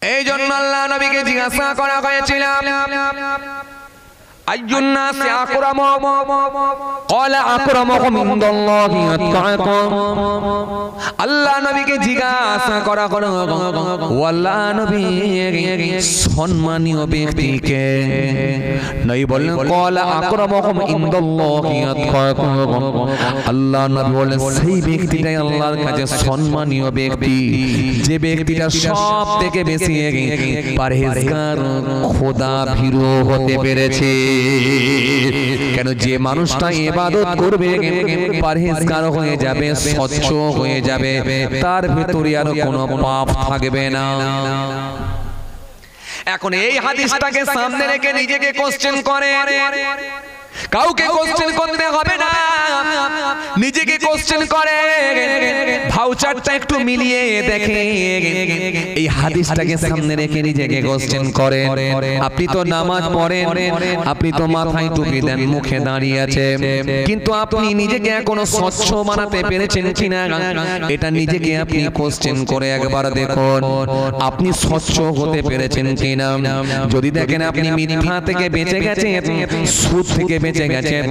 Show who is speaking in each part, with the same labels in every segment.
Speaker 1: এই জন্য আল্লাহ নবীকে জিজ্ঞাসা করা হয়েছিল আইয়ুন নাসি আকরাম ক্বালা আকরামুকুম ইনদাল্লাহি আতকাকুম। আল্লাহ নবীকে জিজ্ঞাসা করা হলো ও আল্লাহ নবী সম্মানীয় ব্যক্তিকে নবী বললেন ক্বালা আকরামুকুম ইনদাল্লাহি আতকাকুম। আল্লাহ নবী বলেন সেই ব্যক্তিটাই আল্লাহর কাছে সম্মানীয় ব্যক্তি যে ব্যক্তিটা সব থেকে বেশি পরহেজগার খোদা ভীরু হতে পেরেছে। কেন যে মানুষটা ইবাদত করবে পরহেজগার হয়ে যাবে স্বচ্ছ হয়ে যাবে তার ভিতরে আর কোনো পাপ থাকবে না। এখন এই হাদিসটাকে সামনে রেখে নিজেকে কোশ্চেন করে কাউকে কোশ্চেন করতে হবে না নিজেকে কোশ্চেন করে ভাউচারটা একটু মিলিয়ে দেখে এই হাদিসটাকে সামনে রেখে নিজেকে কোশ্চেন করে আপনি তো নামাজ পড়েন আপনি তো মাথায় টুপি দেন মুখে দাঁড়িয়ে আছে কিন্তু আপনি নিজেকে এখনো স্বচ্ছ বানাতে পেরেছেন কিনা এটা নিজেকে আপনি কোশ্চেন করে একবার দেখুন আপনি স্বচ্ছ হতে পেরেছেন কিনা। যদি দেখেন আপনি মিথ্যা থেকে বেঁচে গেছেন সুদ থেকে বেঁচে গেছেন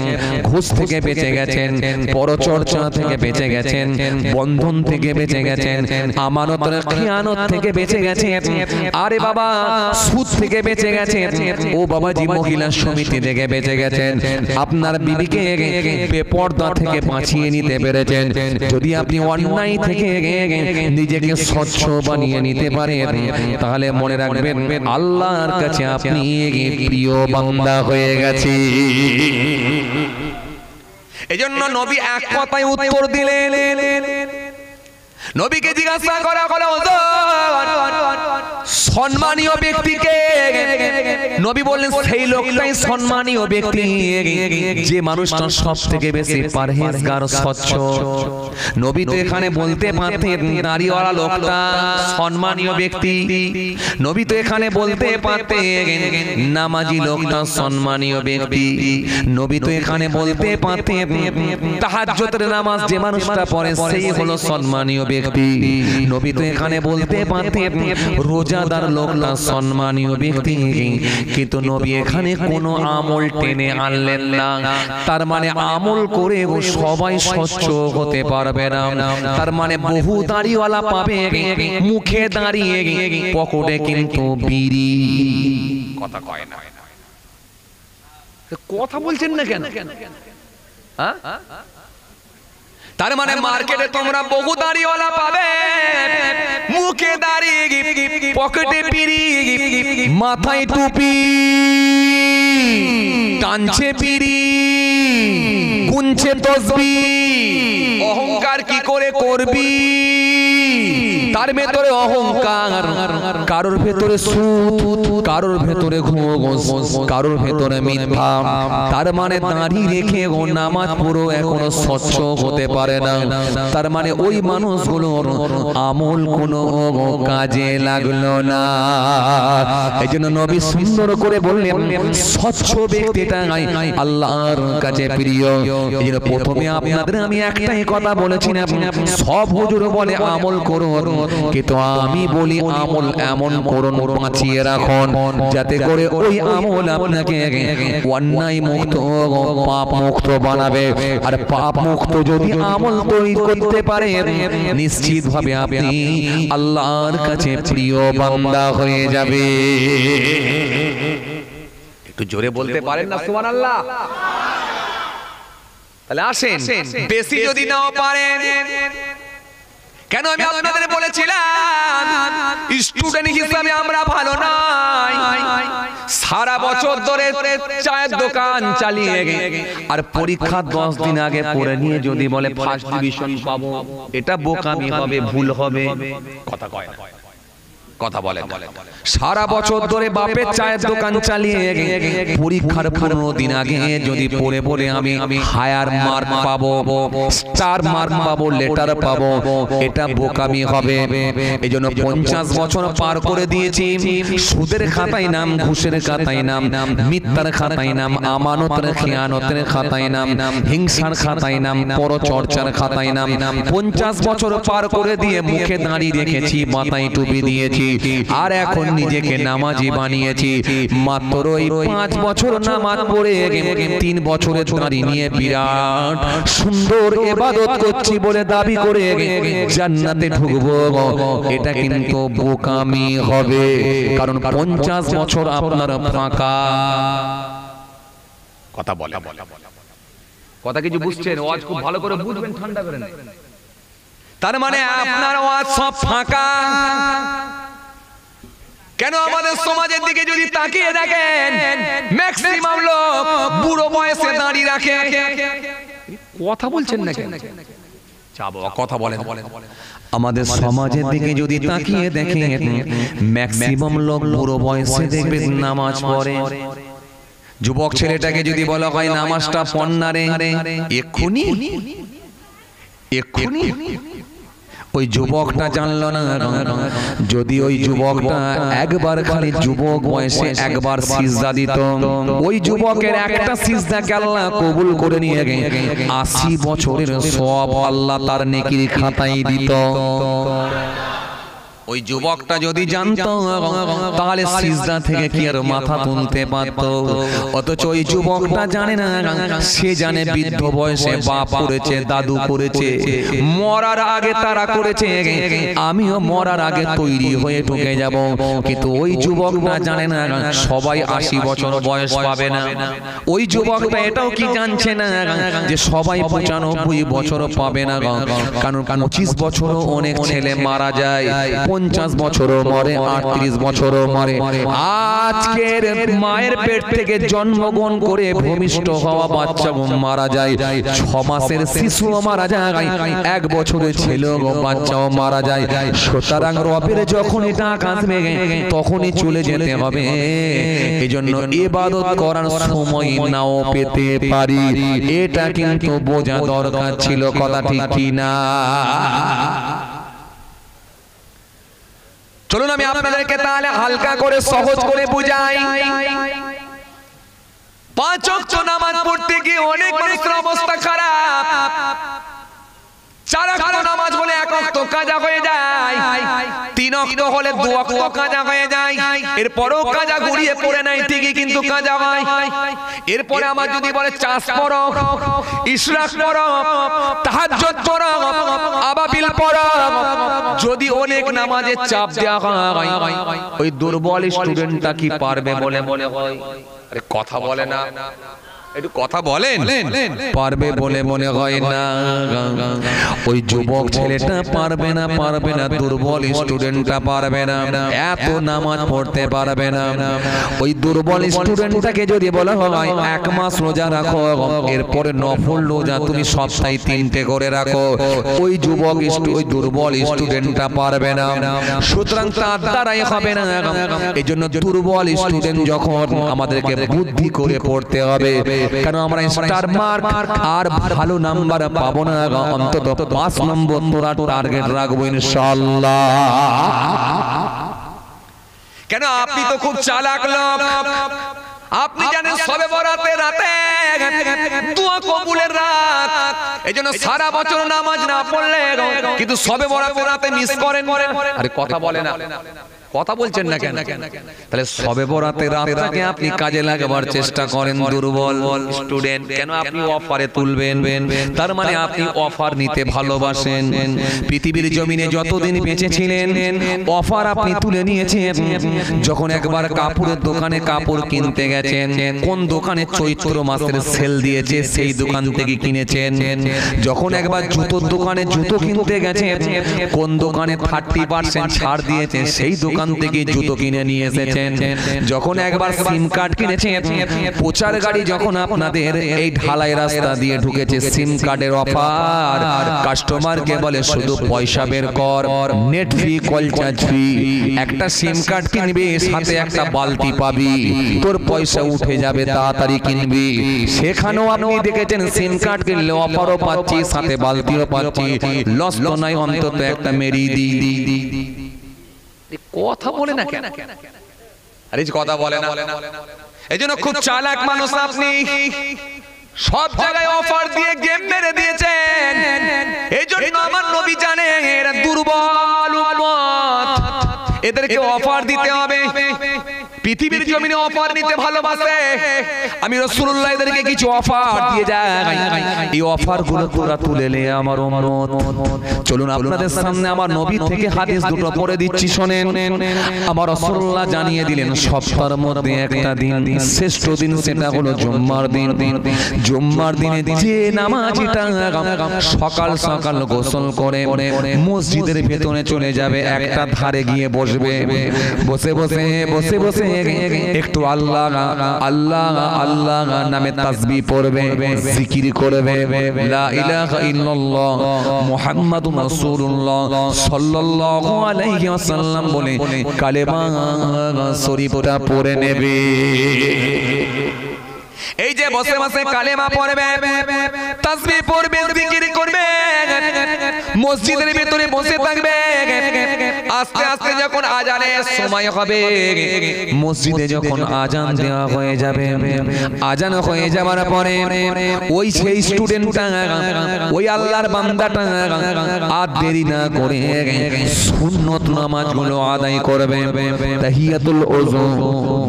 Speaker 1: ঘুষ থেকে বেঁচে গেছেন পরচর্চা থেকে বেঁচে গেছেন বন্ধন থেকে বেঁচে গেছেন আমানতের খিয়ানত থেকে বেঁচে গেছেন আরে বাবা সুদ থেকে বেঁচে গেছেন ও বাবাজি মহিলা সমিতি থেকে বেঁচে গেছেন আপনার বিবিকে বেপরদা থেকে বাঁচিয়ে নিতে পেরেছেন যদি আপনি অন্যায় থেকে নিজেকে স্বচ্ছ বানিয়ে নিতে পারেন তাহলে মনে রাখবেন আল্লাহর কাছে আপনি প্রিয় বান্দা হয়ে গেছেন। এজন্য নবী এক কথায় উত্তর দিলেন। নবীকে জিজ্ঞাসা করা হলো সম্মানীয় ব্যক্তিকে নবী বললেন সেই লোকটাই সম্মানীয় ব্যক্তি যে মানুষটা সব থেকে বেশি পরহেজগার স্বচ্ছ। নবী তো এখানে বলতে পারতেন দাড়িওয়ালা লোকটা সম্মানীয় ব্যক্তি নবী তো এখানে বলতে পারতেন নামাজি লোকটা সম্মানীয় ব্যক্তি নবী তো এখানে বলতে পারতেন তাহাজ্জুদের নামাজ যে মানুষটা পড়ে সেই হলো সম্মানীয় ব্যক্তি নবী তো এখানে বলতে পারতেন রোজাদার লোকটা সম্মানীয় ব্যক্তি কিন্তু নবী এখানে কোনো আমল টেনে আনলেন না। তার মানে আমল করে ও সবাই স্বচ্ছ হতে পারবে না। তার মানে বহু দাড়িওয়ালা পাবে মুখে দাঁড়িয়ে পকেটে কিন্তু বিড়ি কথা কয় না কথা বলছেন না কেন হ্যাঁ তার মানে মার্কেটে তোমরা বহু দাড়িওয়ালা পাবে মুখে দাড়ি পকেটে বিড়ি মাথায় টুপি টানছে বিড়ি গুনছে তসবিহ অহংকার কি করে করবি তার ভেতরে অহংকার কারোর ভেতরে সুদ কারোর ভেতরে ঘুষ কারোর ভেতরে মিথ্যা তার মানে দাঁড়ি রেখে ও নামাজ পুরো এখনো স্বচ্ছ হতে পারে না। তার মানে ওই মানুষগুলোর আমল কোনো কাজে লাগলো না। এই জন্য নবী সুন্দর করে বললেন স্বচ্ছ ব্যক্তিটা আল্লাহর কাছে প্রিয়। এই জন্য প্রথমে আপনাদের আমি একটাই কথা বলেছি না সব হুজুর বলে আমল করুন কিন্তু আমি বলি আমল এমন করুন বাঁচিয়ে রাখুন যাতে করে ওই আমল আপনাকে অন্যায় মুক্ত পাপ মুক্ত বানাবে। আর পাপ মুক্ত যদি আমল তৈরি করতে পারে নিশ্চিত ভাবে আপনি আল্লাহর কাছে প্রিয় বান্দা হয়ে যাবে। একটু জোরে বলতে পারেন না সুবহানাল্লাহ। তাহলে আসেন বেশি যদি নাও পারেন কেন আমি আপনাদের বলেছিলাম স্টুডেন্ট হিসেবে আমরা ভালো নাই সারা বছর ধরে চায়ের দোকান চালিয়ে আর পরীক্ষা 10 দিন আগে পড়ে নিয়ে যদি বলে ফার্স্ট ডিভিশন পাবো এটা বোকামি হবে ভুল হবে কথা কয় না কথা বলেন সারা বছর ধরে বাপের চায়ের দোকান চালিয়ে পরীক্ষার 15 দিন আগে যদি পড়ে পড়ে আমি হায়ার মার্ক পাবো স্টার মার্ক পাবো লেটার পাবো এটা বোকামি হবে। এইজন্য 50 বছর পার করে দিয়েছি সুদের খাতায় নাম ঘুষের খাতায় নাম মিথ্যার খাতায় নাম আমানতের খিয়ানতের খাতায় নাম হিংসার খাতায় নাম পরচর্চার খাতায় নাম 50 বছর পার করে দিয়ে মুখে দাঁড়িয়ে রেখেছি মাথায় টুপি দিয়েছি আর এখন নিজেকে নামাজি বানিয়েছি। মাত্র এই 5 বছর নামাজ পড়ে 3 বছরের দাড়ি নিয়ে বিরাট সুন্দর ইবাদত করছি বলে দাবি করে জান্নাতে ঢুকবো, এটা কিন্তু বোকামি হবে। কারণ 50 বছর আপনার ফাঁকা। কথা বলে, কথা কিছু বুঝছেন? ওয়াজ খুব ভালো করে বুঝবেন, ঠান্ডা করে নেন। তার মানে আপনার ওয়াজ সব ফাঁকা। কেন আমাদের সমাজের দিকে যদি তাকিয়ে দেখেন, ম্যাক্সিমাম লোক বুড়ো বয়সে দাঁড়িয়ে রাখে। কথা বলছেন না কেন? কথা বলেন। আমাদের সমাজের দিকে যদি তাকিয়ে দেখেন, ম্যাক্সিমাম লোক বুড়ো বয়সে দেখবেন নামাজ পড়ে। যুবক ছেলেটাকে যদি বলা হয় নামাজটা পড় না রে, এক্ষুনি ওই যুবকটা জানলো না। যদি ওই যুবকটা একবার খালি যুবক বয়সে একবার সিজদা দিত, ওই যুবকের একটা সিজদাকে আল্লাহ কবুল করে নিয়ে 80 বছরের সওয়াব আল্লাহ তার নেকির খাতায় দিত। ওই যুবকটা যদি জানতো তাহলে সিজদা থেকে কি আর মাথা তুলতে পারত? অথচ ওই যুবকটা জানে না। সে জানে বৃদ্ধ বয়সে বাপ করেছে, দাদু করেছে, মরার আগে তারা করেছে, আমিও মরার আগে তৈরি হয়ে ঢুকে যাব। কিন্তু ওই যুবকটা জানে না সবাই 80 বছর বয়স পাবে না। ওই যুবকটা এটাও কি জানছে না যে সবাই 95 বছর পাবে না। কারণ 25 বছরও অনেক ছেলে মারা যায়, 50 বছরও মরে, 38 বছরও মরে। আজকের মায়ের পেট থেকে জন্মগ্রহণ করে ভূমিষ্ঠ হওয়া বাচ্চা মারা যায়, 6 মাসের শিশুও মারা যায়, 1 বছরের ছেলেও বাচ্চাও মারা যায়। সুতরাং রবের যখন এটা আসবে তখনই চলে যেতে হবে। এজন্য ইবাদত করার সময় নাও পেতে পারি, এটা কিন্তু বোঝা দরকার ছিল। কথা ঠিক কি না? চলুন আমি আপনাদেরকে তাহলে হালকা করে সহজ করে বুঝাই। 5 ওয়াক্ত নামাজ পড়তে গিয়ে অনেক মানুষের অবস্থা খারাপ। 4 ওয়াক্ত নামাজ হলে 1 ওয়াক্ত কাজা হয়ে যায়, 3 ওয়াক্ত হলে 2 ওয়াক্ত কাজা হয়ে যায়, এরপরেও কাজা ঘুরিয়ে পড়ে নাই ঠিকই কিন্তু কাজা হয়। এরপরে আমার যদি বলে চাষ পড়ো, ইশরাক পড়ো, তাহাজ্জুদ পড়ো, আবাবিল পড়ো, যদি অনেক নামাজে চাপ দেওয়া হয়, ওই দুর্বল স্টুডেন্টটা কি পারবে বলে মনে হয়? আরে কথা বলে না, একটু কথা বলেন। পারবে বলে মনে হয় না। ওই যুবক ছেলেটা পারবে না, পারবে না। দুর্বল স্টুডেন্টটা পারবে না, এত নামাজ পড়তে পারবে না। ওই দুর্বল স্টুডেন্টটাকে যদি বলা হয় 1 মাস রোজা রাখো, এরপরে নফল রোজা তুমি সপ্তাহে 3টে করে রাখো, ওই যুবক ওই দুর্বল স্টুডেন্টটা পারবে না। সুতরাং তার দ্বারাই হবে না। এইজন্য দুর্বল স্টুডেন্ট যখন আমাদেরকে বুদ্ধি করে পড়তে হবে। কেন আমরা স্টার মার্ক আর ভালো নাম্বার পাবো না, অন্তত 5 নম্বর তোরা টার্গেট রাখবো ইনশাআল্লাহ। কেন আপনি তো খুব চালাক লোক, আপনি জানেন সবে বরাতের রাতে দোয়া কবুলের রাত। এইজন্য সারা বছর নামাজ না পড়লে কিন্তু সবে বরাতের রাতে মিস করেন। আরে কথা বলে না, কথা বলছেন না কেন? তাহলে সবে বরাতের রাতটাকে আপনি কাজে লাগাবার চেষ্টা করেন। দুর্বল স্টুডেন্ট কেন আপনি অফারে তুলবেন? তার মানে আপনি অফার নিতে ভালোবাসেন। পৃথিবীর জমিনে যতদিন বেঁচে ছিলেন অফার আপনি তুলে নিয়েছেন। যখন একবার কাপড়ের দোকানে কাপড় কিনতে গেছেন, কোন দোকানে চৈত্র মাসের সেল দিয়েছে সেই দোকান থেকে কিনেছেন। যখন একবার জুতোর দোকানে জুতো কিনতে গেছেন, কোন দোকানে 30% ছাড় দিয়েছে সেই দোকান থেকে জুতো কিনে নিয়ে এসেছেন। যখন একবার সিম কার্ড কিনেছেন, প্রচার গাড়ি যখন আপনাদের এই ঢালাই রাস্তা দিয়ে ঢুকেছে, সিম কার্ডের অফার, কাস্টমারকে বলে শুধু পয়সা বের কর, net free, call charge free. একটা সিম কার্ড কিনবি, সাথে একটা বালতি পাবি, তোর পয়সা উঠে যাবে, তাড়াতাড়ি কিনবি। সেখানেও আপনি দেখেছেন সিম কার্ড কিনলে অফারও পাচ্ছি, সাথে বালতিও পাচ্ছি, লস তো নাই, অন্তত একটা মেরি দি। কথা বলে না কেন? আরে কথা বলে না। এইজন্য খুব চালাক মানুষ আপনি, সব জায়গায় অফার দিয়ে গেম মেরে দিয়েছেন। এইজন্য আমার নবী জানেন এরা দুর্বল উম্মত, এদেরকে অফার দিতে হবে। পৃথিবীর জমিনে অফার নিতে ভালোবাসে, আমি রাসূলুল্লাহ এদেরকে কিছু অফার দিয়ে যাই। এই অফার গুলো তোরা তুলে নে আমার উম্মত। চলুন আপনাদের সামনে আমার নবী থেকে হাদিস দুটো পড়ে দিচ্ছি, শোনেন। আমার রাসূলুল্লাহ জানিয়ে দিলেন সপ্তাহের মধ্যে একটা দিন শ্রেষ্ঠ দিন, সেটা হলো জুম্মার দিন। জুম্মার দিনে যে নামাজিটা সকাল সকাল গোসল করে মসজিদের ভেতরে চলে যাবে, একটা ধারে গিয়ে বসবে, বসে বসে বসে বসে একটু আল্লাহ আল্লাহ আল্লাহ নামে তাসবিহ পড়বে, জিকির করবে, লা ইলাহা ইল্লাল্লাহ মুহাম্মাদুর রাসূলুল্লাহ সাল্লাল্লাহু আলাইহি ওয়াসাল্লাম বলে কালেমা শরীফটা পড়ে নেবে। এই যে বসে বসে কালেমা পড়বে, তাসবিহ পড়বে, জিকির করবে, মসজিদের ভিতরে বসে থাকবে। আস্তে আস্তে যখন আজানের সময় হবে, মসজিদে যখন আজান দেওয়া হয়ে যাবে, আজান হয়ে যাওয়ার পরে ওই সেই স্টুডেন্টটা, ওই আল্লাহর বান্দাটা আর দেরি না করে সুন্নত নামাজগুলো আদায় করবে। তাহিয়াতুল ওযু,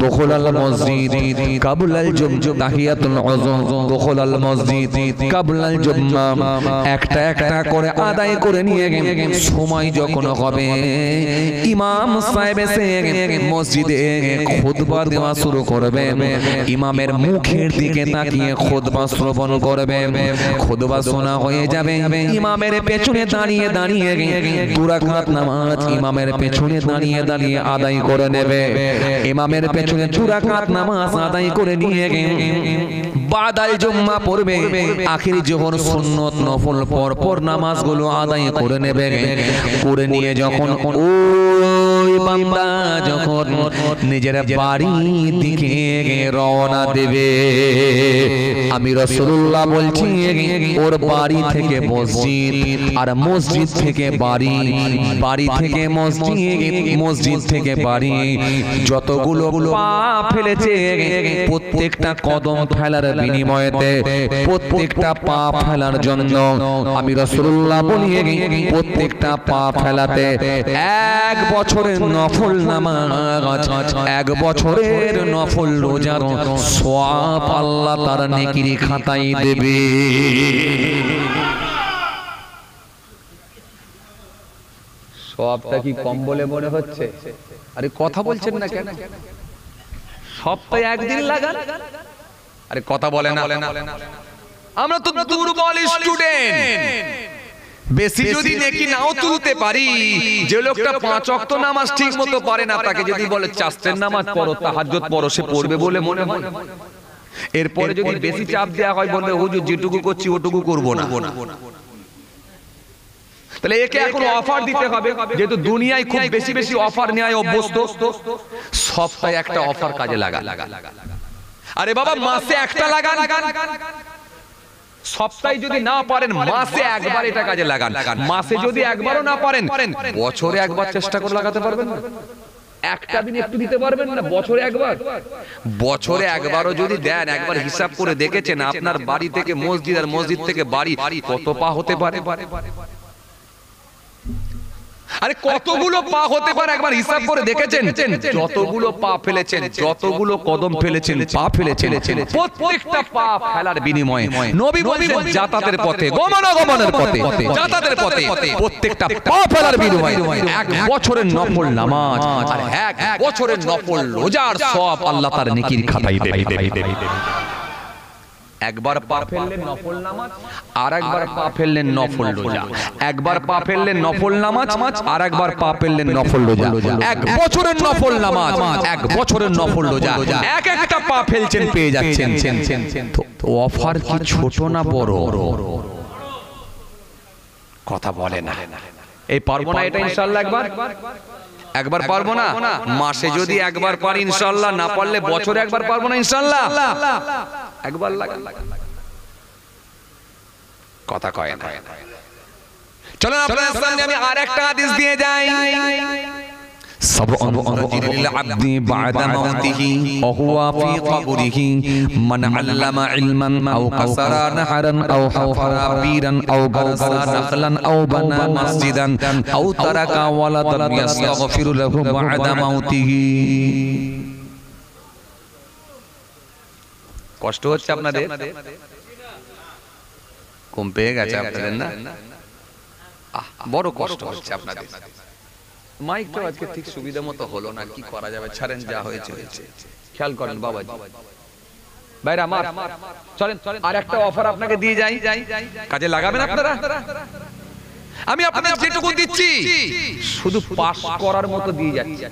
Speaker 1: দুখুলাল মসজিদ, কাবলাল জুমআ, তাহিয়াতুল ওযু, দুখুলাল মসজিদ, কাবলাল জুমআ, একটা একটা করে আদায় করে নিয়ে সময় যখন হবে, ইমাম সাহেব এসে মসজিদে খুতবা দেওয়া শুরু করবে। ইমামের মুখের দিকে তাকিয়ে খুতবা শ্রবণ করবে। খুতবা শোনা হয়ে যাবে, ইমামের পেছনে দাঁড়িয়ে দাঁড়িয়ে দু রাকাত নামাজ ইমামের পেছনে দাঁড়িয়ে দাঁড়িয়ে আদায় করে নেবে। ইমামের পেছনে দু রাকাত নামাজ আদায় করে নিয়ে বাদাল জুম্মা পড়বে। আখিরি যখন সুন্নত নফল পর পর নামাজগুলো আদায় করে নেবে, করে নিয়ে যখন ওই বান্দা যখন নিজের বাড়ির দিকে রওনা দেবে, আমি রাসূলুল্লাহ বলছি ওর বাড়ি থেকে মসজিদ, আর মসজিদ থেকে বাড়ি, বাড়ি থেকে মসজিদ, মসজিদ থেকে বাড়ি, যতগুলো পা ফেলেছে প্রত্যেকটা কদম ফেলার বিনিময়েতে, প্রত্যেকটা পা ফেলার জন্য আমি রাসূলুল্লাহ বলি প্রত্যেকটা পা ফেলাতে 1 বছরের নফল নামাজ, 1 বছরের নফল রোজার সওয়াব আল্লাহ তার নেকির খাতায় দেবে। সওয়াবটা কি কম বলে মনে হচ্ছে? আরে কথা বলছেন না কেন? সপ্তাহে একদিন লাগান, আরে কথা বলে না। আমরা তো দুর্বল স্টুডেন্ট, বেশি যদি নেকি নাও তুলতে পারি। যে লোকটা 5 ওয়াক্ত নামাজ ঠিক মতো পারে না, তাকে যদি বলে চাষের নামাজ পড়ো, তাহাজ্জুদ পড়ো, সে পড়বে বলে মনে হয়? এরপরে যদি বেশি চাপ দেওয়া হয়, বলবে হুজুর যেটুকু করছি ওটুকু করবো না। তাহলে একে এখন অফার দিতে হবে, যেহেতু দুনিয়ায় খুব বেশি বেশি অফার নেয় অভ্যস্ত। সপ্তাহে একটা অফার কাজে লাগা। আরে বাবা মাসে একটা লাগান, সপ্তাহে যদি না পারেন মাসে একবার এটা কাজে লাগান। মাসে যদি একবারও না পারেন, বছরে একবার চেষ্টা করে লাগাতে পারবেন না? একটা দিন একটু দিতে পারবেন না? বছরে একবার, বছরে একবারও যদি দেন, একবার হিসাব করে দেখেছেন আপনার বাড়ি থেকে মসজিদ আর মসজিদ থেকে বাড়ি কত পা হতে পারে? আরে কতগুলো পা হতে পারে একবার হিসাব করে দেখেছেন? যতগুলো পা ফেলেছেন, যতগুলো কদম ফেলেছেন, পা ফেলেছেন, প্রত্যেকটা পা ফেলার বিনিময়ে নবী বলেছেন যাতায়াতের পথে, গমনাগমনের পথে, যাতায়াতের পথে প্রত্যেকটা পা ফেলার বিনিময়ে 1 বছরের নফল নামাজ আর 1 বছরের নফল রোজার সওয়াব আল্লাহ তার নেকির খাতায় দেবে। একবার পা ফেললেন নফল নামাজ, আর একবার পা ফেললেন নফল রোজা, একবার পা ফেললেন নফল নামাজ, আর একবার পা ফেললেন নফল রোজা। 1 বছরের নফল নামাজ, 1 বছরের নফল রোজা, এক একটা পা ফেলছেন পেয়ে যাচ্ছেন। তো অফার কি ছোট না বড়? কথা বলে না। এই পারবো না এটা ইনশাআল্লাহ একবার পারবো না? মাসে যদি একবার পারি ইনশাআল্লাহ, না পারলে বছরে একবার পারবো না ইনশাআল্লাহ? একবার লাগান। কথা কয় না। চলুন আপনাদের সামনে আমি আরেকটা হাদিস দিয়ে যাই। سبع تجري للعبد بعد موته وهو في قبره من علم علما أو كسر نهرا أو حفر بيرا أو غرس نخلا أو بنى مسجدا أو ترك ولدا يستغفر له بعد موته কষ্ট হচ্ছে আপনাদের কম পেয়ে গেছে আপনাদের না বড় কষ্ট হচ্ছে আপনাদের মাইকটা আজকে ঠিক সুবিধা মতো হলো না কি করা যাবে ছাড়েন যা হয়েছে হয়েছে খেয়াল করেন বাবাজি ভাইরা আমার চলেন আর একটা অফার আপনাকে দিয়ে যাই কাজে লাগাবেন আপনারা আমি আপনাদের যেটুকু দিচ্ছি শুধু পাস করার মতো দিয়ে যাচ্ছি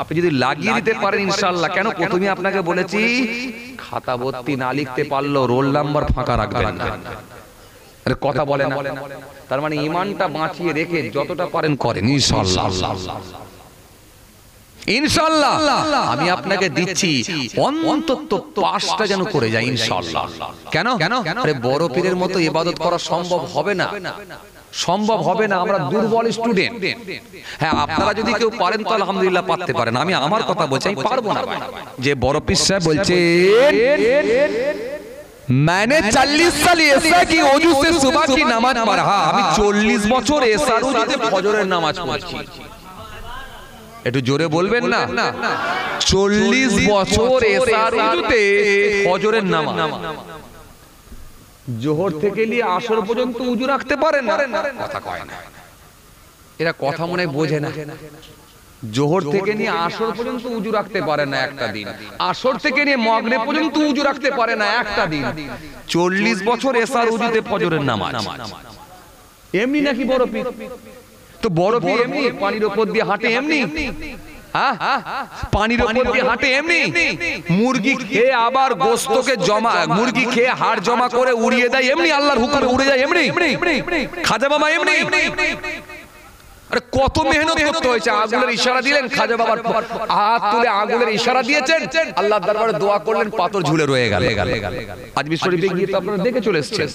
Speaker 1: আপনি যদি লাগিয়ে দিতে পারেন ইনশাআল্লাহ কেন প্রথমে আপনাকে বলেছি খাতা ভর্তি না লিখতে পারলো রোল নাম্বার ফাঁকা রাখবেন না আরে কথা বলে না তার মানে ঈমানটা বাঁচিয়ে রেখে যতটা পারেন করেন ইনশাআল্লাহ ইনশাআল্লাহ আমি আপনাকে দিচ্ছি অন্তত 5টা যেন করে যায় ইনশাআল্লাহ কেন আরে বড় পীরের মতো ইবাদত করা সম্ভব হবে না আমরা দুর্বল স্টুডেন্ট হ্যাঁ আপনারা যদি কেউ পারেন তো আলহামদুলিল্লাহ পারতে পারেন আমি আমার কথা বলছি আমি পারবো না যে বড় পীর সাহেব বলছে मैंने 40 साल ऐसा की ওযু से सुबह की नमाज पढ़ा আমি 40 বছর এশার ওযুতে ফজরের নামাজ পড়ছি একটু জোরে বলবেন না 40 বছর এশার ওযুতে ফজরের নামাজ জোহর থেকে নিয়ে আসর পর্যন্ত ওযু রাখতে পারেন না কথা কয় না এরা কথা মনে বোঝে না জোহর থেকে নিয়ে আসর পর্যন্ত ওযু রাখতে পারে না একটা দিন আসর থেকে নিয়ে মাগরিব পর্যন্ত ওযু রাখতে পারে না একটা দিন 40 বছর এশার ওযুতে ফজরের নামাজ এমনি নাকি বড় পীর তো বড় পীর এমনি পানির উপর দিয়ে হাঁটে এমনি হ্যাঁ পানির উপর দিয়ে হাঁটে এমনি মুরগি খেয়ে আবার গোশতকে জমা মুরগি খেয়ে হাড় জমা করে উড়িয়ে দেয় এমনি আল্লাহর হুকুমে উড়ে যায় এমনি খাজা বাবা এমনি আরে কত মেহনত করতে হয়েছে আগুনের ইশারা দিলেন খাজা বাবার হাত তুলে আগুনের ইশারা দিয়েছেন আল্লাহর দরবারে দোয়া করলেন পাথর ঝুলে রয়ে গেল আজমির শরীফে গিয়ে তো আপনারা দেখে চলে এসেছেন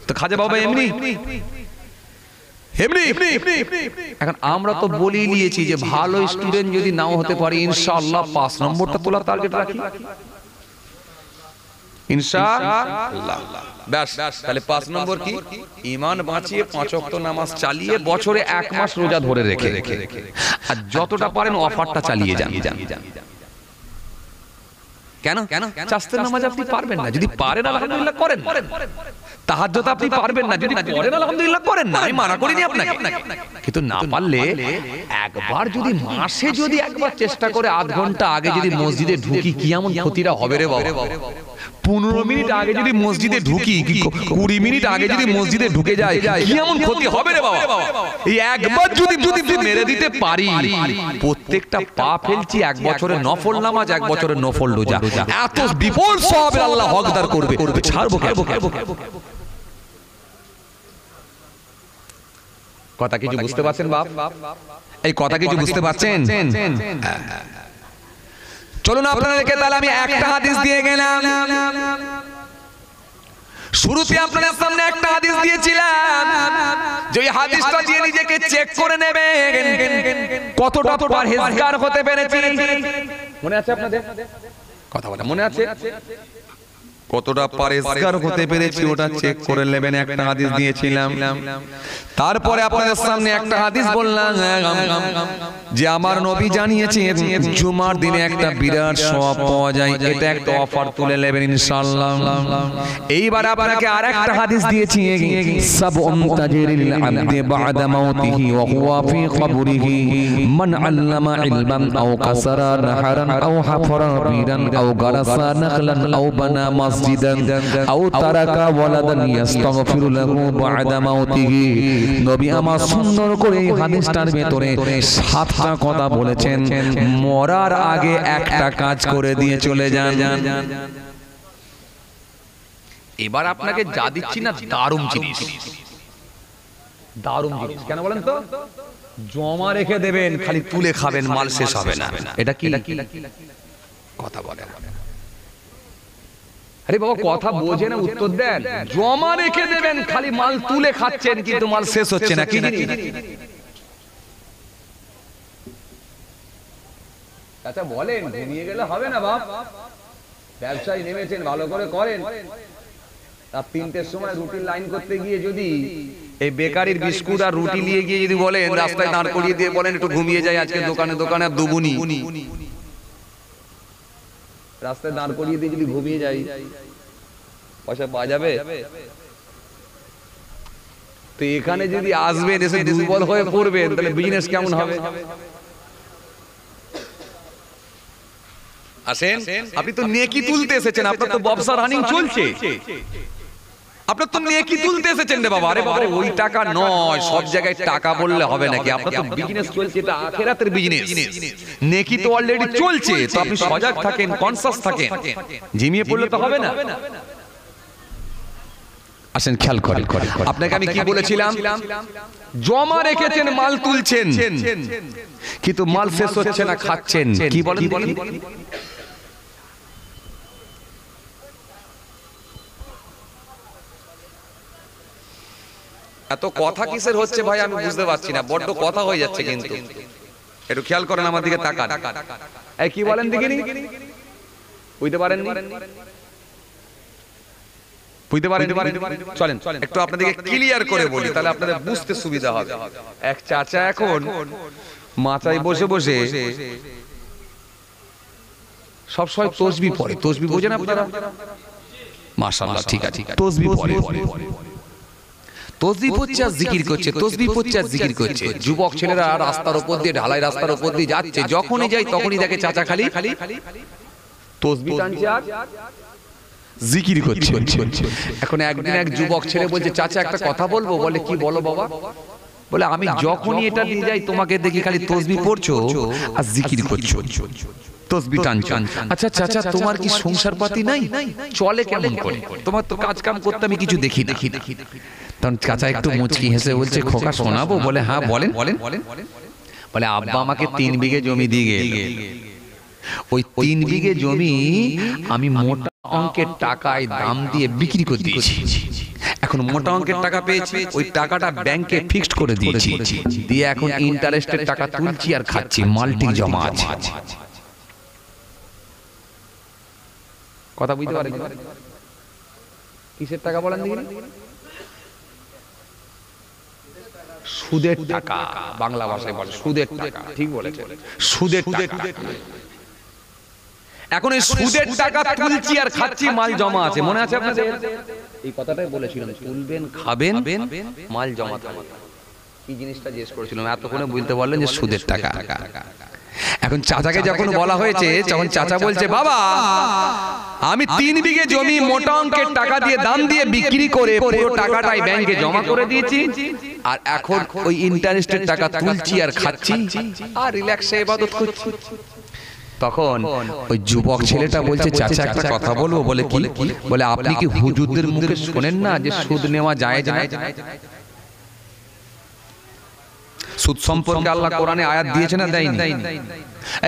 Speaker 1: তো খাজা বাবা এমনি এখন আমরা তো বলেই নিয়েছি যে ভালো স্টুডেন্ট যদি নাও হতে পারে ইনশাআল্লাহ 5 নম্বরটা তোলার টার্গেট রাখি ইনশাআল্লাহ ব্যাস তাহলে 5 নম্বর কি ঈমান বাঁচিয়ে 5 ওয়াক্ত নামাজ চালিয়ে বছরে 1 মাস রোজা ধরে রেখে আর যতটা পারেন অফারটা চালিয়ে যান কেন চাস্তের নামাজ আপনি পারবেন না যদি পারেন আলহামদুলিল্লাহ করেন তাহাজ্জুদ আপনি পারবেন না যদি করেন আলহামদুলিল্লাহ করেন না আমি মানা করিনি আপনাকে কিন্তু না পারলে একবার যদি মাসে যদি একবার চেষ্টা করে আধ ঘন্টা আগে যদি মসজিদে ঢুকি কি এমন ক্ষতিটা হবে রে বাবা 15 মিনিট আগে যদি মসজিদে ঢুকি 20 মিনিট আগে যদি মসজিদে ঢুকে যায় কি এমন ক্ষতি হবে রে বাবা এই একবার যদি মেরে দিতে পারি প্রত্যেকটা পা ফেলছি 1 বছরের নফল নামাজ 1 বছরের নফল রোজা এত বিপুল সওয়াবের আল্লাহ হকদার করবে ছাড়বো কথা কিছু বুঝতে পারছেন বাপ এই কথা কিছু বুঝতে পারছেন চলুন আপনাদেরকে তাহলে আমি একটা হাদিস দিয়ে গেলাম শুরুতে আপনাদের সামনে একটা হাদিস দিয়েছিলাম যে এই হাদিসটা দিয়ে নিজেকে চেক করে নেবেন কতটা পরহেজগার হতে পেরেছি মনে আছে আপনাদের কথা বলা মনে আছে কতটা পরহেজগার হতে পেরেছি ওটা চেক করে নেবেন একটা হাদিস দিয়েছিলাম তারপরে আপনাদের সামনে একটা হাদিস বললাম যে আমার নবী জানিয়েছেন জুমার দিনে একটা বিরাট সওয়াব পাওয়া যায় এটা একটা অফার তুলে নেবেন ইনশাআল্লাহ এইবার আপনাকে আরেকটা হাদিস দিয়েছি সাবউন তাজরিল আবদি বাদা মাউতিহি ওয়া হুয়া ফি কবরিহি মান আল্লামা ইলমান আও কাসারা নাহারান আও হাফরা বিরান আও গারাসা নাখলান আও বানা মাসজিদান আও তারাকা ওয়ালাদান ইস্তাগফিরু লাহু বাদা মাউতিহি নবী আমার সুন্দর করে এই হাদিসটার ভিতরে 7টা কথা বলেছেন মরার আগে একটা কাজ করে দিয়ে চলে যান এবার আপনাকে যা দিচ্ছি না দারুণ জিনিস কেন বলেন তো জমা রেখে দেবেন খালি তুলে খাবেন মাল শেষ হবে না এটা কি কথা বলেন আরে বাবা কথা বোঝে না উত্তর দেন জমা রেখে দেবেন খালি মাল তুলে খাচ্ছেন কিন্তু মাল শেষ হচ্ছে না কি চাচা বলেন ঘুমিয়ে গেলে হবে না বাপ, ব্যবসায় নেমেছেন ভালো করে করেন। রাত 3টের সময় রুটির লাইন করতে গিয়ে যদি এই বেকারির বিস্কুট আর রুটি নিয়ে গিয়ে যদি বলেন রাস্তায় দাঁড় করিয়ে দিয়ে বলেন একটু ঘুমিয়ে যাই আজকে দোকানে দোকানে আর দুবুনি, রাস্তায় দাঁড় করিয়ে দিয়ে যদি ঘুমিয়ে যাই পয়সা পাওয়া যাবে? তো এখানে যদি আসবেন এসে দুর্বল হয়ে পড়বেন তাহলে বিজনেস কেমন হবে? আসেন, আপনি তো নেকি তুলতে এসেছেন, আপনার তো ব্যবসা রানিং চলছে, আপনার তো নেকি তুলতে এসেছেন রে বাবা। আরে বাবা ওই টাকা নয়, সব জায়গায় টাকা বললে হবে নাকি? আপনার তো বিজনেস চলছে, এটা আখিরাতের বিজনেস, নেকি তো অলরেডি চলছে। তো আপনি সজাগ থাকেন, কনসাস থাকেন, ঝিমিয়ে পড়লে তো হবে না। আসেন খেয়াল করেন, আপনাকে আমি কি বলেছিলাম? জমা রেখেছেন, মাল তুলছেন, কিন্তু মাল শেষ হচ্ছে না, খাচ্ছেন। কি বলেন? এত কথা কিসের হচ্ছে ভাই আমি বুঝতে পারছি না, বড্ড কথা হয়ে যাচ্ছে। কিন্তু একটু খেয়াল করেন, আমার দিকে তাকান। এই কি বলেন দেখিনি? বুঝতে পারেননি? বুঝতে পারেন? চলেন একটু আপনাদেরকে ক্লিয়ার করে বলি, তাহলে আপনাদের বুঝতে সুবিধা হবে। এক চাচা এখন মাথায় বসে বসে সব সময় তসবিহ পড়ে। তসবিহ বোঝেন আপনারা? মাশাআল্লাহ, ঠিক আছে, তসবিহ পড়ে। তসবিহ পড়ছে আর জিকির করছে, তসবিহ পড়ছে আর জিকির করছে। যুবক ছেলেরা রাস্তার উপর দিয়ে, ঢালাই রাস্তার উপর দিয়ে যাচ্ছে, যখনই যায় তখনই দেখে চাচা খালি তসবিহ টানছে আর জিকির করছে। এখন একদিন এক যুবক ছেলে বলছে, চাচা একটা কথা বলবো। বলে কি? বলো বাবা। বলে আমি যখনই এটা দিয়ে যাই তোমাকে দেখি খালি তসবিহ পড়ছো আর জিকির করছো, তসবিহ টানছো। আচ্ছা চাচা তোমার কি সংসার পাতি নাই? চলে কেমন করে? তোমার তো কাজ কাম করতে আমি কিছু দেখি। তখন চাচা একটু মুচকি হেসে বলছে, খোকা শোনাবো? বলে হ্যাঁ বলেন। বলে আব্বা আমাকে 3 বিঘে জমি দিয়ে গেল, ওই 3 বিঘে জমি আমি মোটা অঙ্কের টাকায় দাম দিয়ে বিক্রি করে দিয়েছি। এখন মোটা অঙ্কের টাকা পেয়েছি, ওই টাকাটা ব্যাংকে ফিক্সড করে দিয়েছি, দিয়ে এখন ইন্টারেস্টের টাকা তুলছি আর খাচ্ছি, মাল্টি জমা আছে। কথা বুঝতে পারেন? কিসের টাকা বলেন দেখি? সুদের টাকা, বাংলা ভাষায় বলে সুদের টাকা। ঠিক বলেছে, সুদের টাকা। এখন এই সুদের টাকা তুলছি আর খাচ্ছি, মাল জমা আছে। মনে আছে আপনাদের? এই কথাটাই বলেছিলাম, তুলবেন, খাবেন, মাল জমা থাকবে। কি জিনিসটা জিজ্ঞেস করেছিলাম, এতক্ষণে বুঝতে পারলেন যে সুদের টাকা। এখন চাচাকে যখন বলা হয়েছে, তখন চাচা বলছে, বাবা আমি 3 বিঘে জমি মোটা অঙ্কের টাকা দিয়ে দাম দিয়ে বিক্রি করে পুরো টাকাটাই ব্যাংকে জমা করে দিয়েছি, আর এখন ওই ইন্টারেস্টের টাকা তুলছি আর খাচ্ছি আর রিল্যাক্সে ইবাদত করছি। তখন ওই যুবক ছেলেটা বলছে, চাচা একটা কথা বলবো। বলে কি? বলে আপনি কি হুজুরদের মুখে শোনেন না যে সুদ নেওয়া যায়? সুদ সম্পর্কে আল্লাহ কোরআনে আয়াত দিয়েছে না দেয়নি?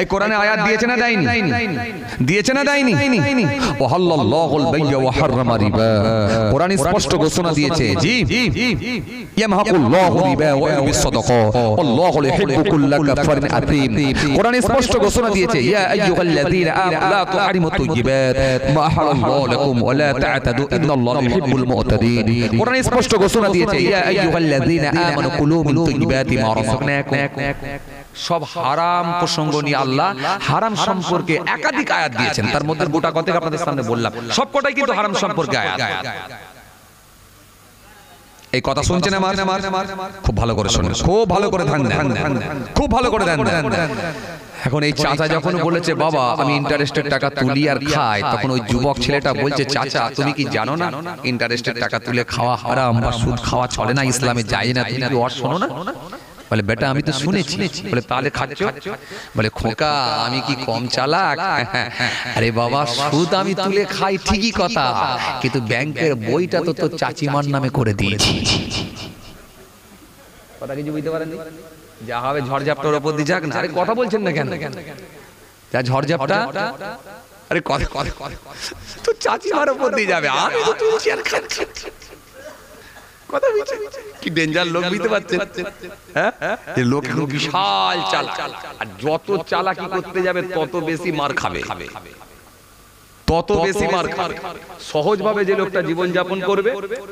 Speaker 1: এই কোরআনে আয়াত দিয়েছে না দেয়নি? দিয়েছে না দেয়নি? ওয়াহাল্লাল্লাহুল বাই'a ওয়া হাররামা রিবা। কোরআন স্পষ্ট ঘোষণা দিয়েছে, জি ইয়ামহাকুল্লাহু রিবা ওয়া ইউরবিস সাদাকা আল্লাহু ইউহিব্বু কুল্লা কাফারিন আতীম। কোরআন স্পষ্ট ঘোষণা দিয়েছে, ইয়া আইয়ুহাল্লাযীনা আমানু লা তুহারিমুত তাইয়্যিবাত মা আহাল্লাহু লাকুম ওয়া লা তা'তাদু ইন্নাল্লাহা ইউহিব্বুল মু'তাদিন। কোরআন স্পষ্ট ঘোষণা দিয়েছে, ইয়া আইয়ুহাল্লাযীনা আমানু কুলু মিন তাইয়্যিবাতি মা রাযাকনাকুম। সব হারাম প্রসঙ্গ নিয়ে আল্লাহ হারাম সম্পর্কে একাধিক আয়াত দিয়েছেন, তার মধ্যে গোটা কতক আপনাদের সামনে বললাম, সবকটাই কিন্তু হারাম সম্পর্কে আয়াত। এই কথা শুনছেন আমার? খুব ভালো করে শুনুন, খুব ভালো করে ধ্যান দেন, খুব ভালো করে ধ্যান দেন। এখন এই চাচা যখন বলেছে, বাবা আমি ইন্টারেস্টের টাকা তুলি আর খাই, তখন ওই যুবক ছেলেটা বলছে, চাচা তুমি কি জানো না ইন্টারেস্টের টাকা তুলে খাওয়া হারাম বা সুদ খাওয়া চলে না, ইসলামে যায় না? তুমি কি ওয়াজ শোনো না? বলে বেটা আমি তো শুনেছি। বলে তাহলে খাচ্ছ? বলে খোকা আমি কি কম চালাক? আরে বাবা সুদ আমি তুলে খাই ঠিকই কথা, কিন্তু ব্যাংকের বইটা তো তোর চাচিমার নামে করে দিয়েছি। কথা কিছু বুঝতে পারেননি? যা হবে ঝড়ঝাপটার উপর দিয়ে যাক না। আরে কথা বলছেন না কেন? যা ঝড়ঝাপটা, আরে কথা তো চাচিমার উপর দিয়ে যাবে, আমি তো তুলছি আর খাচ্ছি। কথা বলছে কি ডেঞ্জার লোক বুঝতে পারছেন? হ্যাঁ, এই লোক এখন বিশাল চালাক, আর যত চালাকি করতে যাবে তত বেশি মার খাবে, তত বেশি মার খাবে। সহজ ভাবে যে লোকটা জীবন যাপন করবে,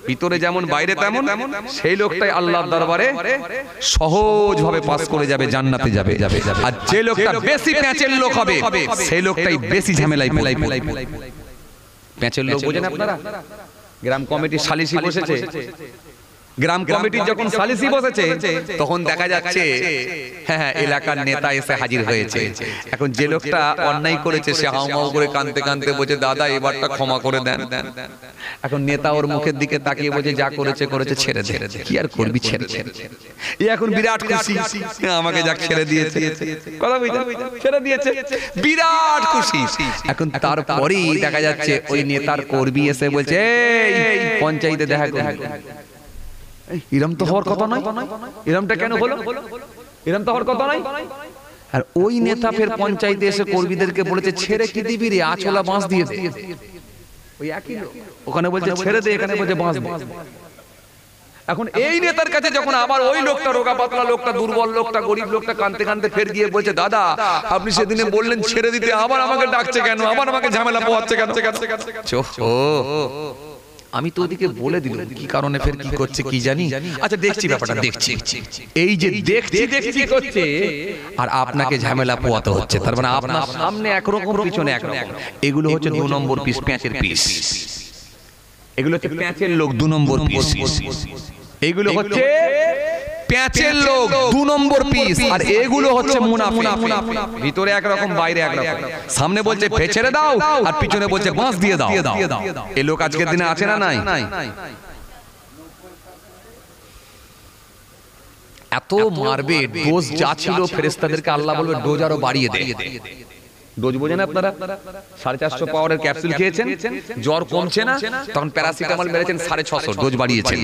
Speaker 1: ভিতরে যেমন বাইরে তেমন, সেই লোকটাই আল্লাহর দরবারে সহজ ভাবে পাস করে যাবে, জান্নাতে যাবে। আর যে লোকটা বেশি প্যাঁচের লোক হবে, সেই লোকটাই বেশি ঝামেলায় পড়বে। প্যাঁচের লোক বোঝেন আপনারা? গ্রাম কমিটির সালিসি বসেছে, গ্রাম কমিটির যখন সালিসি বসেছে তখন দেখা যাচ্ছে হ্যাঁ এলাকার নেতা এসে হাজির হয়েছে। এখন যে লোকটা অন্যায় করেছে সে হাউমাউ করে কাঁদতে কাঁদতে বলছে দাদা এবারটা ক্ষমা করে দেন। এখন নেতা ওর মুখের দিকে তাকিয়ে বলছে যা করেছে করেছে, ছেড়ে দে, কি আর করবি, ছেড়ে দে। এই এখন বিরাট খুশি, আমাকে যা ছেড়ে দিয়েছে, কথা বুঝলেন, ছেড়ে দিয়েছে, বিরাট খুশি। এখন তারপরেই দেখা যাচ্ছে ওই নেতার কর্মী এসে বলছে এই পঞ্চায়েতে দেখা করবে। এরম তো হওয়ার কথা নয়, এরমটা কেন হলো, এরম তো হওয়ার কথা নয়। আর ওই নেতা ফের পঞ্চায়েতে এসে কর্মীদেরকে বলেছে ছেড়ে কি দিবি রে, আছলা বাঁশ দিয়ে দে। ওই একই লোক ওখানে বলছে ছেড়ে দে, এখানে বলছে বাঁশ দে। এখন এই নেতার কাছে যখন আবার ওই লোকটা, রোগা পাতলা লোকটা, দুর্বল লোকটা, গরিব লোকটা কাঁদতে কাঁদতে ফের গিয়ে বলছে দাদা আপনি সেদিনে বললেন ছেড়ে দিতে, আবার আমাকে ডাকছে কেন, আবার আমাকে ঝামেলা পোহাচ্ছে কেন? আমি তো ওদিকে বলে দিলাম কি কারণে ফের কি করছে কি জানি। আচ্ছা দেখছি ব্যাপারটা, দেখছি। এই যে দেখছি করছে আর আপনাকে ঝামেলা পোয়াতে হচ্ছে, তার মানে আপনার সামনে একরকম পিছনে একরকম। এগুলো হচ্ছে 2 নম্বর পিস, প্যাঁচের পিস। এগুলো হচ্ছে প্যাঁচের লোক, 2 নম্বর পিস। এগুলো হচ্ছে প্যাঁচের লোক, 2 নম্বর পিস। আর এগুলো হচ্ছে মুনাফিক, ভিতরে একরকম বাইরে একরকম। সামনে বলছে ছেড়ে দাও আর পিছনে বলছে বাঁশ দিয়ে দাও। এই লোক আজকের দিনে আছে না নাই? এত মারবে, ডোজ যা ছিল ফেরেশতাদেরকে আল্লাহ বলবে ডোজ আরো বাড়িয়ে দে। ডোজ বোঝেন আপনারা? 450 পাওয়ারের ক্যাপসুল খেয়েছেন, জ্বর কমছে না, তখন প্যারাসিটামল মেরেছেন 650, ডোজ বাড়িয়েছেন।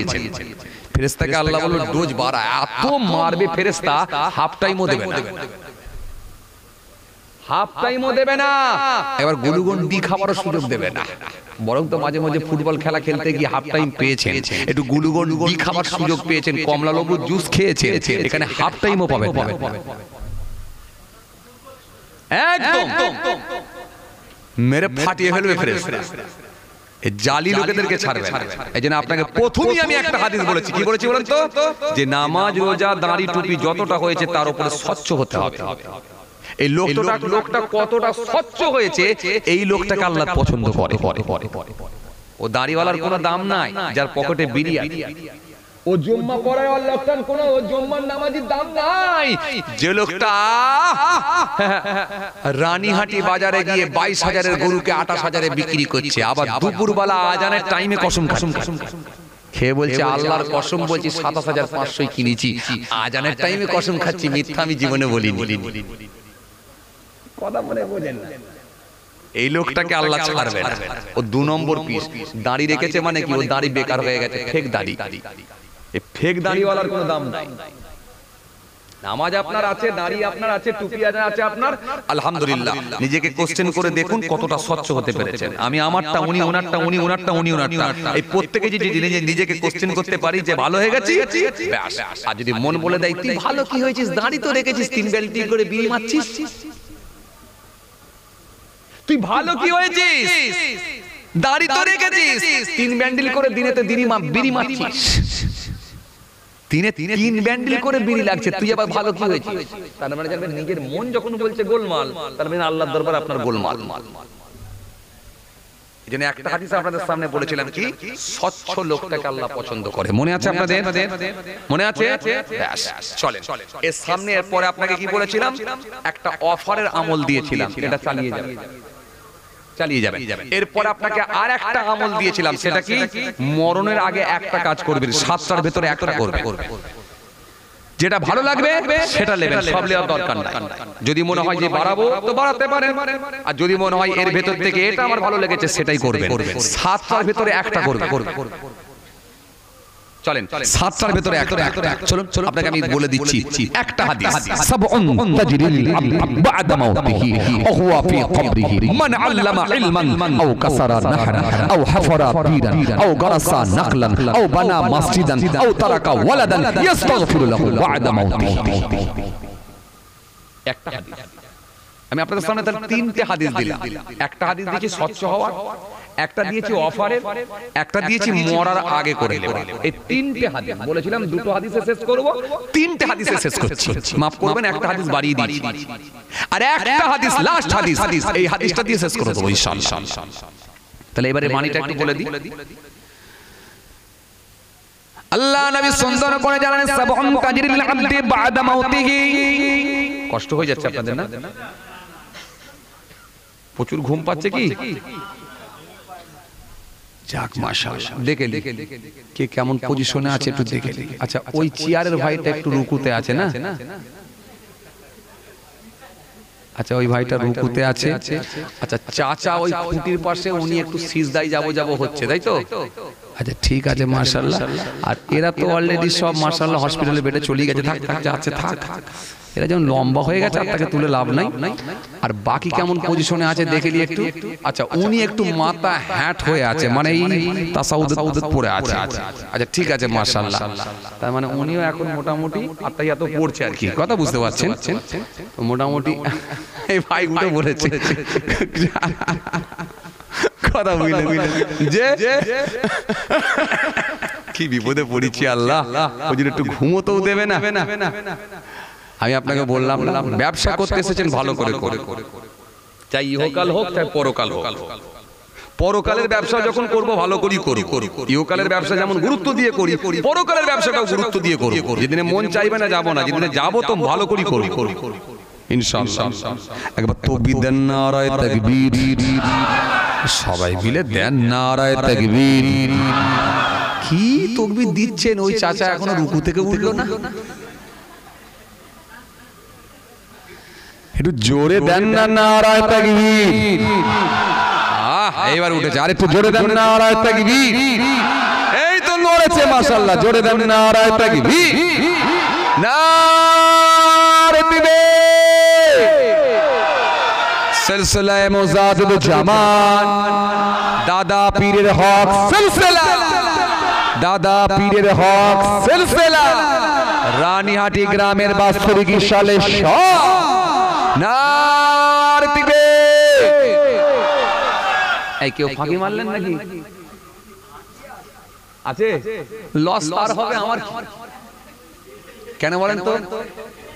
Speaker 1: ফেরেশতাকে আল্লাহ বলল ডোজ বাড়া। এত মারবে ফেরেশতা, হাফ টাইমও দেবে না, হাফ টাইমও দেবে না। এবার গ্লুকন ডি খাবারও সুযোগ দেবে না। বরং তো মাঝে মাঝে ফুটবল খেলা খেলতে গিয়ে হাফ টাইম পেয়েছেন, একটু গ্লুকন ডি খাবার সুযোগ পেয়েছেন, কমলা লেবুর জুস খেয়েছেন, এখানে হাফ টাইমও পাবে একদম মেরে ফাটিয়ে ফেলবে ফেরেশতা। জালি লোকেদেরকে ছাড়বে না। এইজন্য আপনাকে প্রথমেই আমি একটা হাদিস বলেছি, কি বলেছি বলেন তো, যে নামাজ রোজা দাড়ি টুপি যতটা হয়েছে তার উপরে স্বচ্ছ হতে হবে। এই লোকটা কতটা স্বচ্ছ হয়েছে এই লোকটাকে আল্লাহ পছন্দ করে। ও দাড়িওয়ালার কোনো দাম নাই, যার পকেটে বিড়ি আছে। ও জুম্মা পড়ায় লোকটার কোনো, ও জুম্মার নামাজির দাম নাই। যে লোকটা রানীহাটি বাজারে গিয়ে 22,000-এর গরুকে 28,000-এ বিক্রি করছে, আবার দুপুরবেলা আজানের টাইমে কসম খেয়ে বলছে আল্লাহর কসম বলছি 27,500 কিনেছি, আজানের টাইমে কসম খাচ্ছি, মিথ্যা আমি জীবনে বলিনি। কথা মনে বোঝেন না? এই লোকটাকে আল্লাহ ছাড়বে না। ও 2 নম্বর পিস। দাড়ি রেখেছে মানে কি, ও দাড়ি বেকার হয়ে গেছে, ফেক দাড়ি। এই ফেক দাড়িওয়ালার কোনো দাম নাই। নামাজ আপনার আছে, দাড়ি আপনার আছে, টুপি আছে আপনার, আলহামদুলিল্লাহ। নিজেকে কোশ্চেন করে দেখুন কতটা স্বচ্ছ হতে পেরেছেন। আমি আমারটা, উনি ওনারটা, উনি ওনারটা, উনি ওনারটা, এই প্রত্যেকে যদি নিজেকে কোশ্চেন করতে পারি যে ভালো হয়ে গেছি, ব্যাস। আর যদি মন বলে দেয় তুই ভালো কি হয়েছিস, দাড়ি তো রেখেছিস, 3 বেলটি করে বিড়ি মারছিস, তুই ভালো কি হয়েছিস, দাড়ি তো রেখেছিস, 3 ব্যান্ডেল করে দিনেতে বিড়ি মারছিস, দিনে 3 ব্যান্ডেল করে বিড়ি লাগছে, তুই আবার ভালো কি হয়েছিস? তার মানে জানবেন নিজের মন যখন বলছে গোলমাল, তার মানে আল্লাহর দরবারে আপনার গোলমাল। এজন্য একটা হাদিস আপনাদের সামনে বলেছিলাম কি, স্বচ্ছ লোকটাকে আল্লাহ পছন্দ করে। মনে আছে আপনাদের? মনে আছে? ব্যাস চলেন এর সামনে। এরপরে আপনাকে কি বলেছিলাম, একটা অফারের আমল দিয়েছিলাম, এটা চালিয়ে যাবেন। এরপর আপনাকে আর একটা আমল দিয়েছিলাম, সেটা কি, মরণের আগে একটা কাজ করবেন, 7টার ভেতরে একটা করবে। যেটা ভালো লাগবে সেটা নেবেন, সব নেওয়ার দরকার নাই। যদি মনে হয় যে বাড়াবো তো বাড়াতে পারেন, আর যদি মনে হয় এর ভেতর থেকে এটা আমার ভালো লেগেছে সেটাই করবেন। 7টার ভেতরে একটা করবে। চলেন সাতটার ভেতরে একটা চলুন আপনাকে আমি বলে দিচ্ছি একটা হাদিস সাবউন তাজরিল বা'দা মাউতিহি ওয়া হুয়া ফি কবরিহি মান আল্লামা ইলমান আও কাসারা নাহরান আও হাফারা বীরান আও গারাসা নাখলান আও বানা মসজিদান আও তারাকা ওয়ালাদান ইস্তাগফিরু লাহু বা'দা মাউতিহি। একটা হাদিস আমি আপনাদের সামনে তাহলে তিনটে হাদিস দিলাম। একটা হাদিস দিয়েছি স্বচ্ছ হওয়ার, একটা দিয়েছি অফারের, একটা দিয়েছি মরার আগে করে দেব। এই তিনটে হাদিস বলেছিলাম দুটো হাদিসে শেষ করব, তিনটে হাদিসে শেষ করছি। মাফ করবেন একটা হাদিস বাড়িয়ে দিয়েছি, আর একটা হাদিস লাস্ট হাদিস, এই হাদিসটা দিয়ে শেষ করে দেব ইনশাআল্লাহ। তাহলে এবারে মানিটা একটু বলে দিই। আল্লাহ নবী সুন্দর করে জানালেন সাবউন তাজরিল আবদি বা'দা মাউতিহি। কষ্ট হয়ে যাচ্ছে আপনাদের না? প্রচুর ঘুম পাচ্ছে কি? যাক মাশাআল্লাহ, দেখে কে কেমন পজিশনে আছে একটু দেখে। আচ্ছা ওই চেয়ারের ভাইটা একটু রুকুতে আছে না? আচ্ছা ওই ভাইটা রুকুতে আছে। আচ্ছা চাচা ওই খুঁটির পাশে, উনি একটু সিজদায় যাব হচ্ছে, তাই তো? আচ্ছা ঠিক আছে মাশাআল্লাহ। আর এরা তো অলরেডি সব মাশাআল্লাহ হসপিটালে বেডে চলে গেছে, থাক যাচ্ছে থাক। এরা যেমন লম্বা হয়ে গেছে, আর তাকে তুলে লাভ নাই। আর বাকি কেমন পজিশনে আছে দেখে নিই একটু। আচ্ছা উনি একটু মাথা হ্যাট হয়ে আছে, মানে এই তাসাউদুদ পড়ে আছে। আচ্ছা ঠিক আছে মাশাআল্লাহ, তার মানে উনিও এখন মোটামুটি আত্মাহিয়াত পড়ছে আর কি, কথা বুঝতে পারছেন? মোটামুটি এই ভাই উঠে বলেছে কথা বুঝলেন যে কি বিপদে পড়েছি আল্লাহ, ওই জন্য একটু ঘুমোতেও দেবে না। আমি আপনাকে বললাম না, ব্যবসা করতে এসেছেন ভালো করে করে, চাই ইহকাল হোক চাই পরকাল হোক। পরকালের ব্যবসা যখন করব ভালো করি করি, ইহকালের ব্যবসা যেমন গুরুত্ব দিয়ে করি, পরকালের ব্যবসাটাও গুরুত্ব দিয়ে করি। যেদিনে মন চাইবে না যাবো না, যেদিনে যাবো তো ভালো করি করি ইনশাআল্লাহ। একবার তাকবীর দেন, নারায়ে তাকবীর। সবাই মিলে দেন নারায়ে তাকবীর। কি তাকবীর দিচ্ছেন? ওই চাচা এখনো রুকু থেকে উঠলো না। একটু জোরে দেন না নারায়ে তাকবীর। এইবার উঠেছে, আর একটু জোরে দেন নারায়ে তাকবীর। এই তো নড়েছে মাশাআল্লাহ, জোরে দেন নারায়ে তাকবীর। নারে তাকবীর। সিলসিলায়ে মুজাদ্দিদুল জামান, দাদা পীরের হক সিলসিলা, দাদা পীরের হক সিলসিলা, রানীহাটি গ্রামের বাস্তবিক সালে নারে তাকবীর। এই কেউ ফাঁকি মারলেন নাকি? আছে লস পার হবে আমার, কেন বলেন তো?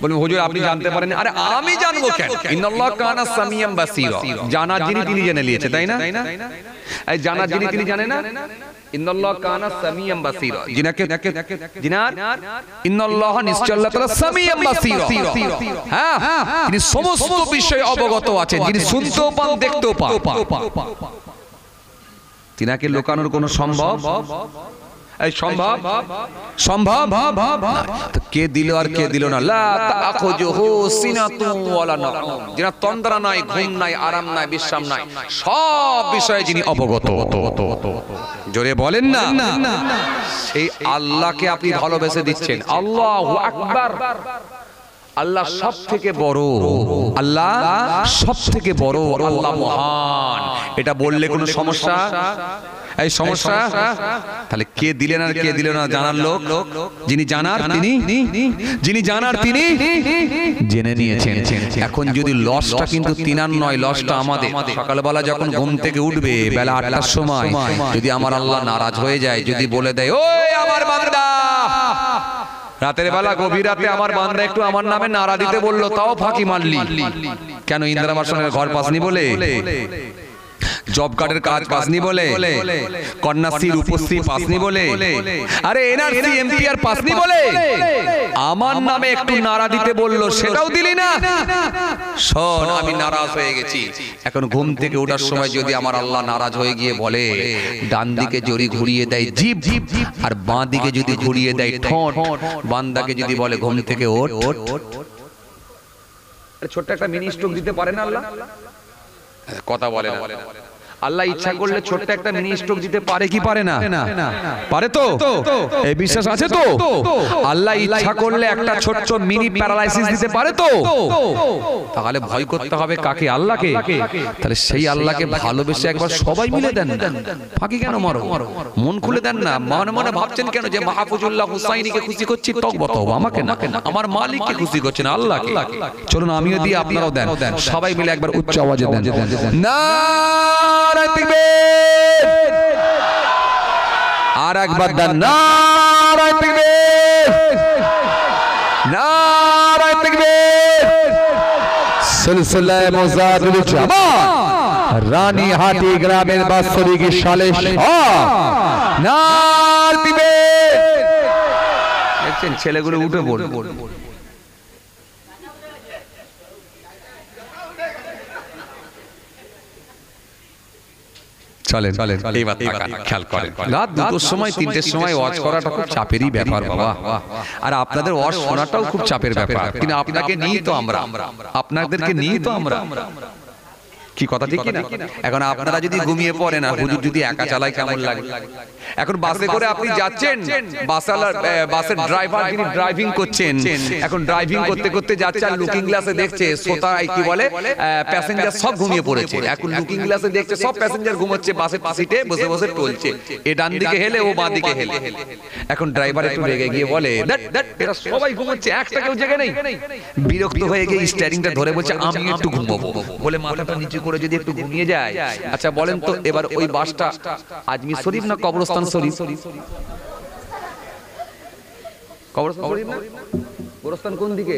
Speaker 1: বলবেন হুজুর আপনি জানতে পারেন। আরে আমি জানবো কেন? ইন্নাল্লাহ কানা সামিয়াম বাসীরা, জানার যিনি তিনি জেনে নিয়েছে, তাই না? এই জানার যিনি তিনি জানে না? ইন্নাল্লাহ কানা সামিয়াম বাসীরা, জিনাকে জিনার ইন্নাল্লাহ নিশ্চয় আল্লাহ তাআলা সামিয়াম বাসীরা, হ্যাঁ তিনি সমস্ত বিষয়ে অবগত আছেন, যিনি শুনতেও পান দেখতেও পান। তিনাকে লুকানোর কোনো সম্ভব এই সম্ভব সম্ভব তো কে দিল আর কে দিল না? লা তাখুজুহু সিনাতুন ওয়ালা নাওম, যিনি তন্দ্রা নাই, ঘুম নাই, আরাম নাই, বিশ্রাম নাই, সব বিষয়ে যিনি অবগত। জোরে বলেন না, সেই আল্লাহকে আপনি ভালোবেসে দিচ্ছেন। আল্লাহু আকবার। আল্লাহ সব থেকে বড়, আল্লাহ সব থেকে বড়, আল্লাহ মহান। এটা বললে কোনো সমস্যা? এই সমস্যা? তাহলে কে দিলেন আর কে দিলেন না জানার লোক? যিনি জানার তিনি, যিনি জানার তিনি জেনে নিয়েছেন। এখন যদি লসটা কিন্তু তিনার নয়, লসটা আমাদের। সকালবেলা যখন ঘুম থেকে উঠবে বেলা ৮টার সময়, যদি আমার আল্লাহ নারাজ হয়ে যায়, যদি বলে দেয় ওই আমার বান্দা, রাতের বেলা গভীর রাতে আমার বান্দা একটু আমার নামে নারা দিতে বললো, তাও ফাঁকি মারলি কেন? ইন্দিরা আবাসনের ঘর পাসনি বলে, জব কার্ডের কাজ পাসনি বলে, কন্যাশ্রী রূপশ্রী পাসনি বলে, আরে এনআরসি এমপিআর পাসনি বলে আমার নামে একটু নারা দিতে বললো, সেটাও দিলি না। শোন, আমি নারাজ হয়ে গেছি। এখন ঘুম থেকে ওঠার সময় যদি আমার আল্লাহ নারাজ হয়ে গিয়ে বলে, ডান দিকে জড়ি ঘুরিয়ে দেয় জিভ, আর বাঁ দিকে যদি ঘুরিয়ে দেয় ঠোঁট, বান্দাকে যদি বলে ঘুম থেকে ওঠ, ছোট্ট একটা মিনি স্ট্রোক দিতে পারে না আল্লাহ? কথা বলে না। আল্লাহ ইচ্ছা করলে ছোট্ট একটা মিনি স্ট্রোক দিতে পারে কি পারে না? পারে তো? এই বিশ্বাস আছে তো? আল্লাহ ইচ্ছা করলে একটা ছোট্ট মিনি প্যারালাইসিস দিতে পারে তো? তাহলে ভয় করতে হবে কাকে? আল্লাহকে। তাহলে সেই আল্লাহকে ভালোবেসে একবার সবাই মিলে দেন, ফাঁকি কেন মারো? মন খুলে দেন না। মনে মনে ভাবছেন কেন যে মাহফুজুল্লাহ হুসাইনিকে খুশি করছি? তওবা তওবা, আমাকে না, আমার মালিককে খুশি করছেন, আল্লাহকে। চলুন আমিও দিই, আপনারাও দেন, সবাই মিলে একবার উচ্চ আওয়াজে দেন। নারায়ে তাকবীর, আর একবার দেন নারায়ে তাকবীর, নারায়ে তাকবীর। সিলসিলায়ে মুজাহিদুল জামাত রানীহাটি গ্রামের বাৎসরিক সালে নারায়ে তাকবীর। দেখছেন ছেলেগুলো উঠে পড়ে। চলেন এইবার খেয়াল করেন, রাত 2টোর সময় 3টের সময় ওয়াজ করাটা খুব চাপেরই ব্যাপার বাবা, আর আপনাদের ওয়াজ শোনাটাও খুব চাপের ব্যাপার। কিন্তু আপনাকে নিয়ে তো আমরা, আপনাদেরকে নিয়ে তো আমরা, কি কথা ঠিক কি না? এখন আপনারা যদি ঘুমিয়ে পড়েন আর হুজুর যদি একা চালায় কেমন লাগে? এখন বাসে করে আপনি যাচ্ছেন, বাসের ড্রাইভার যিনি ড্রাইভিং করছেন, এখন ড্রাইভিং করতে করতে যাচ্ছে আর লুকিং গ্লাসে দেখছে শ্রোতা কি বলে প্যাসেঞ্জার সব ঘুমিয়ে পড়েছে। এখন লুকিং গ্লাসে দেখছে সব প্যাসেঞ্জার ঘুমোচ্ছে, বাসের সিটে বসে বসে টলছে, এ ডান দিকে হেলে ও বাঁ দিকে হেলে। এখন ড্রাইভার একটু রেগে গিয়ে বলে এরা সবাই ঘুমোচ্ছে, একটা কেউ জেগে নেই। বিরক্ত হয়ে গিয়ে স্টিয়ারিংটা ধরে বলছে আমি একটু ঘুমাবো, বলে মাথাটা নিচু করে যদি একটু ঘুমিয়ে যায়। আচ্ছা বলেন তো এবার ওই বাসটা আজমির শরীফ না কবরস্থান শরীফ? কবরস্থান শরীফ না? কবরস্থান কোন দিকে?